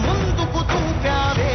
ముందుకు దూకావే.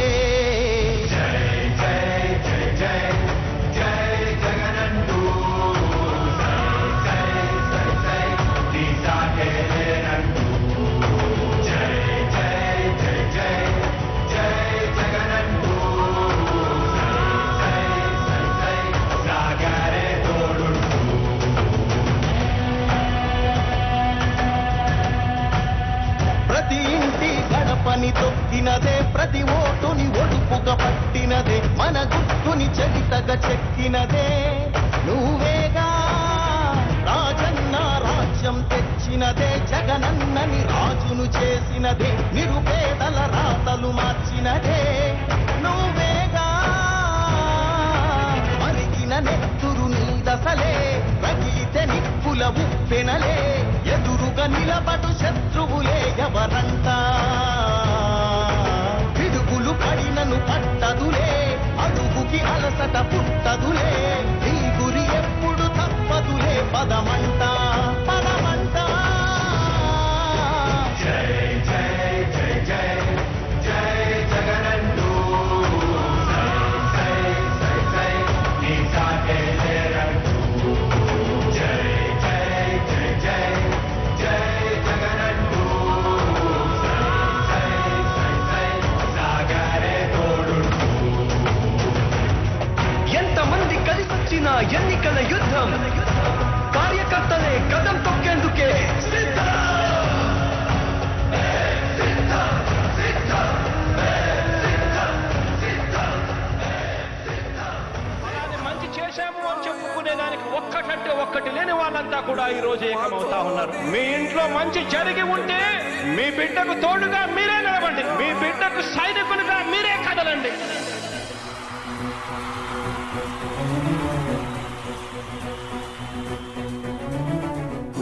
ప్రతి ఇంటి గడపని తొక్కినదే, ప్రతి ఓటుని ఒడుపుగా పట్టినదే, మన గుట్టుని చరితగా చెక్కినదే నువ్వేగా. రాజన్న రాజ్యం తెచ్చినదే, జగనన్నని రాజును చేసినదే, నిరుపేదల రాతలు మార్చినదే నువ్వేగా. మరిగిన నెత్తురు నీదసలే, రగిలితే నిప్పుల ఉప్పెనలే, ఎదురుగా నిలబడు శత్రువులే ఎవరంట. పిడుగులు పడినను పట్టదులే, అడుగుకి అలసట పుట్టదులే, నీ గురి ఎప్పుడు తప్పదులే, పదమంట పదమంట. జై జై జై జై జై జగనంటూ సై సై సై నీ సాటే లేరంటూ. జై జై జై జై జై జగనంటూ సై సై సై సాగరే తోడుంటూ. ఎంతమంది కలిసొచ్చిన ఎన్నికల యుద్ధం, కార్యకర్తలే కదం తొక్కేందుకే మంచి చేశాము అని చెప్పుకునేదానికి ఒక్కటంటే ఒక్కటి లేని వాళ్ళంతా కూడా ఈ రోజు ఏకమవుతా ఉన్నారు. మీ ఇంట్లో మంచి జరిగి ఉంటే మీ బిడ్డకు తోడుగా మీరే నిలబండి, మీ బిడ్డకు సైనికులుగా మీరే కదలండి.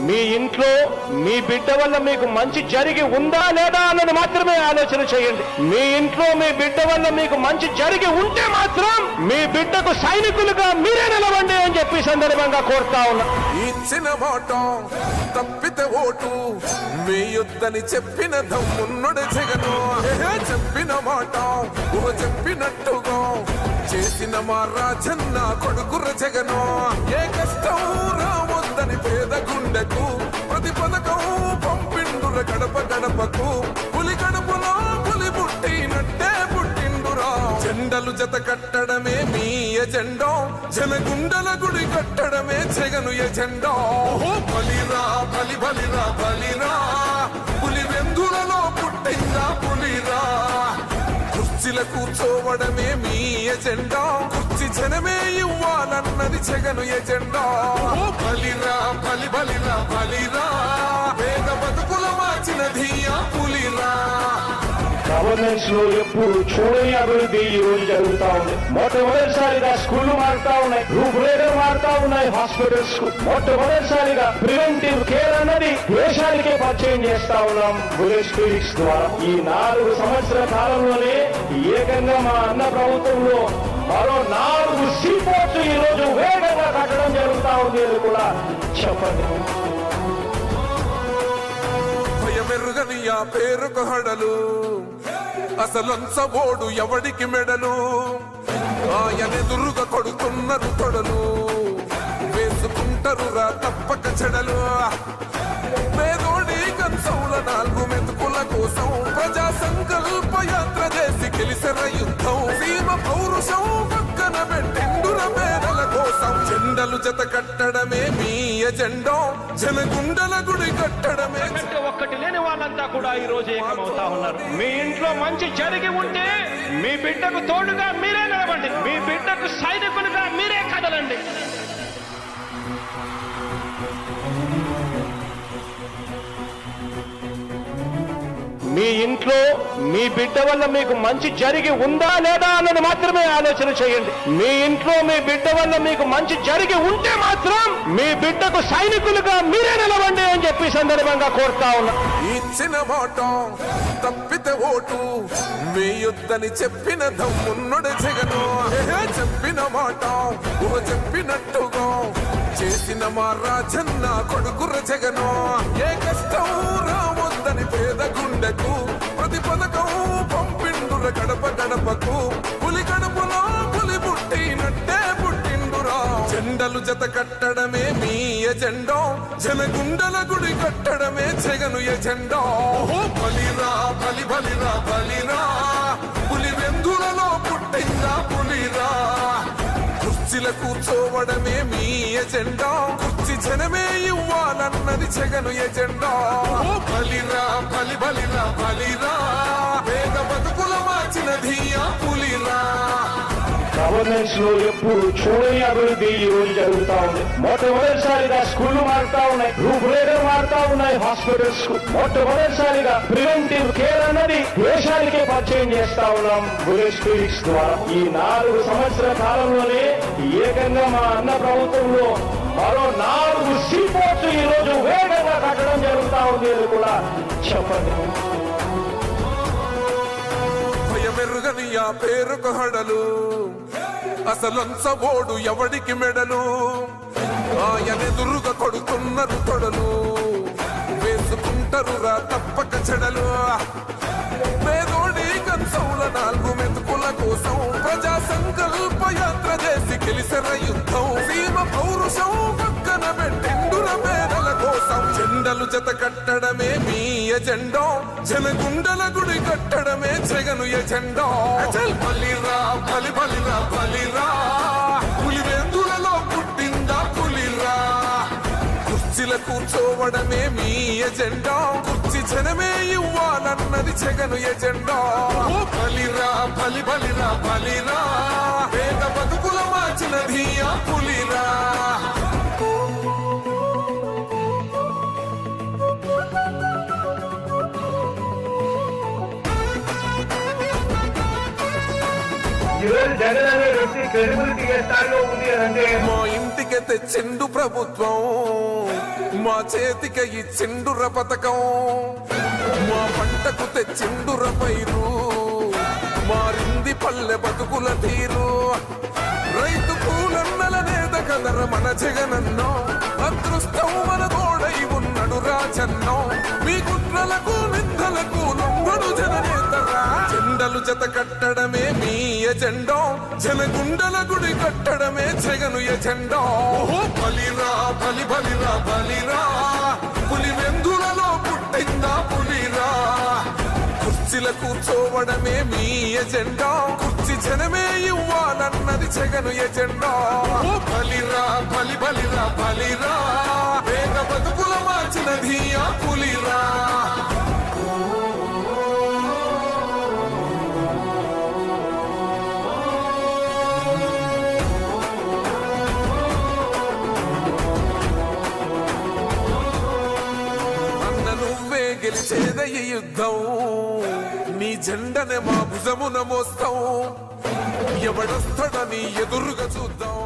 మీ ఇంట్లో మీ బిడ్డ వల్ల మీకు మంచి జరిగి ఉందా లేదా అన్నది మాత్రమే ఆలోచన చేయండి. మీ ఇంట్లో మీ బిడ్డ వల్ల మీకు మంచి జరిగి ఉంటే మాత్రం మీ బిడ్డకు సైనికులుగా మీరే నిలవండి అని చెప్పి సందర్భంగా కోరుతా ఉన్నా. ఇచ్చిన మాట తప్పితే ఓటు మీ యుద్ధని చెప్పిన దమ్మున్నడు జగను. చెప్పిన మాట చెప్పినట్టుగా చేసిన మా రాజన్న కొడుకుర జగను. ఏ కష్టం రావద్దని పేద గుండెకు ప్రతి పథకం పంపిండుర గడప గడపకు. పులి గడపలో పులి పుట్టినట్టే పుట్టిండురా. జెండలు జత కట్టడమే మీ ఎజెండా, జనగుండల గుడి కట్టడమే జగను ఎజెండా. బలిరా బలి బలిరా బలిరా, పులి వెందులలో పుట్టిందా పులిరా. కుర్చీల కూర్చోవడమే మీ ఎజెండా, కుర్చీ జనమే ఇవ్వాలన్నది జగను ఎజెండా. బలిరా బలి బలిరా బలిరా, పేద బతుకుల మార్చినది ఆ పులిరా. గవర్నెన్స్ లో ఎప్పుడు చూడని అభివృద్ధి ఈ రోజు జరుగుతా ఉంది. మొట్టమొదటిసారిగా స్కూళ్లు మారుతా ఉన్నాయి, రూపురేఖలు మారుతా ఉన్నాయి, హాస్పిటల్స్ కు మొట్టమొదటిసారిగా ప్రివెంటివ్ కేర్ అన్నది దేశానికే పరిచయం చేస్తా ఉన్నాం బుల్లెట్ క్లినిక్స్ ద్వారా. ఈ 4 సంవత్సరాల కాలంలోనే ఏకంగా మా అన్న ప్రభుత్వంలో మరో 4 సీపోర్ట్స్ ఈ రోజు వేగంగా కట్టడం జరుగుతా ఉంది అని కూడా చెప్పండి. భయమెరుగని ఆ పేరుకు హడలు, అసలంచబోడు ఎవడికి మెడలు. ఆయనెదురుగా కొడుతున్నారు తొడలు, వేసుకుంటారు రా తప్పక చెడలు. పేదోడి కంచంల 4 మెతుకుల కోసం ప్రజా సంకల్ప యాత్ర చేసి గెలిసిన యుద్ధం. సీమ పౌరుషం పక్కన పెట్టిండుర పేదల కోసం. జెండలు జత కట్టడమే మీ ఎజెండా, జనగుండల గుడి కట్టడమే. ఒక్కటి లేని వాళ్ళంతా కూడా ఈ రోజు ఏకమవుతా ఉన్నారు. మీ ఇంట్లో మంచి జరిగి ఉంటే మీ బిడ్డకు తోడుగా మీరే నిలబండి, మీ బిడ్డకు సైనికులుగా మీరే కదలండి. మీ ఇంట్లో మీ బిడ్డ వల్ల మీకు మంచి జరిగి ఉందా లేదా అన్నది మాత్రమే ఆలోచన చేయండి. మీ ఇంట్లో మీ బిడ్డ వల్ల మీకు మంచి జరిగి ఉంటే మాత్రం మీ బిడ్డకు సైనికులుగా మీరే నిలవండి అని చెప్పి సందర్భంగా కోరుతా ఉన్నా. ఇచ్చిన మాట తప్పితే ఓటు మీ యుద్ధని చెప్పిన దమ్మున్నడు జగను. చెప్పిన మాట చెప్పినట్టుగా చేసిన మా రాజన్న కొడుకుర జగను. ఏ కష్టం రావద్దని పేద గుండెకు ప్రతి పథకం గడప గడపకు పులి గడపలో పులి పుట్టినట్టే పుట్టిండురా జెండలు జత కట్టడమే మీ ఎజెండో జనగుండల గుడి కట్టడమే జగను ఎజెండో ఓహో బలిరా బలి బలిరా బలిరా పులి వెందులలో పుట్టిందా పులిరా కుర్చీల కూర్చోవడమే మీ ఎజెండా కుర్చీ జనమే ఇవ్వాలన్నది జగను ఎజెండా ఓ బలిరా బలి బలిరా బలిరా వేద బతుకుల మార్చినది ఆ పులిరా గవర్నెన్స్ లో ఎప్పుడు చూడని అభివృద్ధి ఈ రోజు జరుగుతా ఉంది. మొట్టమొదటిసారిగా స్కూళ్లు మారుతా ఉన్నాయి, రూపురేఖలు మారుతా ఉన్నాయి, హాస్పిటల్స్ మొట్టమొదటిసారిగా ప్రివెంటివ్ కేర్ అన్నది దేశానికే పరిచయం చేస్తా ఉన్నాం విలేజ్ క్లినిక్స్ ద్వారా. ఈ 4 సంవత్సరాల కాలంలోనే ఏకంగా మా అన్న ప్రభుత్వంలో మరో 4 సీపోర్ట్స్ ఈ రోజు వేగంగా కట్టడం జరుగుతా ఉంది అని కూడా చెప్పండి. భయమెరుగని ఆ పేరుకు హడలు అసలంచబోడు ఎవడికి మెడలు ఆయనెదురుగా కొడుతున్నారు తొడలు వేసుకుంటారు రా తప్పక చెడలు పేదోడి కంచౌల 4 మెతుకుల కోసం ప్రజా సంకల్ప యాత్ర చేసి గెలిసిన యుద్ధం సీమ పౌరుషం పక్కన పెట్టిండుర పేదల కోసం జెండలు జత కట్టడమే మీ ఎజెండో జనగుండల గుడి కట్టడమే జగను ఎజెండో అచల్ బలిరా బలి బలిరా బలిరా పులి వెందులలో పుట్టిందా పులిరా కుర్చీల కూర్చోవడమే మీ ఎజెండా కుర్చీ జనమే ఇవ్వాలన్నది జగను ఎజెండా ఓ బలిరా బలి బలిరా బలిరా వేద బతుకుల మార్చినది ఆ పులిరా ఈరోజు జగన్ అనే వ్యక్తి క్రెడిబిలిటీ ఏ స్థాయిలో ఉంది అంటే మా ఇంటికి తెచ్చిండు ప్రభుత్వం మా చేతికి ఇచ్చిండుర పథకం మా పంటకు తెచ్చిండుర పైరు మారింది పల్లె బతుకుల తీరు రైతు పూలన్నల నేత కదర మన జగనన్నో అదృష్టం మన తోడై ఉన్నడు రాజన్నో మీ కుట్రలకు నిందలకు లొంగడు జననేతరా జెండలు జత కట్టడమే మీ ఎజెండో జనగుండల గుడి కట్టడమే జగను ఎజెండో ఓహో బలిరా బలి బలిరా బలిరా పులి వెందులలో పుట్టిందా పులిరా కుర్చీల కూర్చోవడమే మీ ఎజెండా కుర్చీ జనమే ఇవ్వాలన్నది జగను ఎజెండా ఓ బలిరా బలి బలిరా బలిరా వేద బతుకుల మార్చినది ఆ పులిరా గెలిచేద ఈ యుద్ధం నీ జెండనే మా భుజమున మోస్తాం ఎవడొస్తాడని ఎదురుగా చూద్దాం.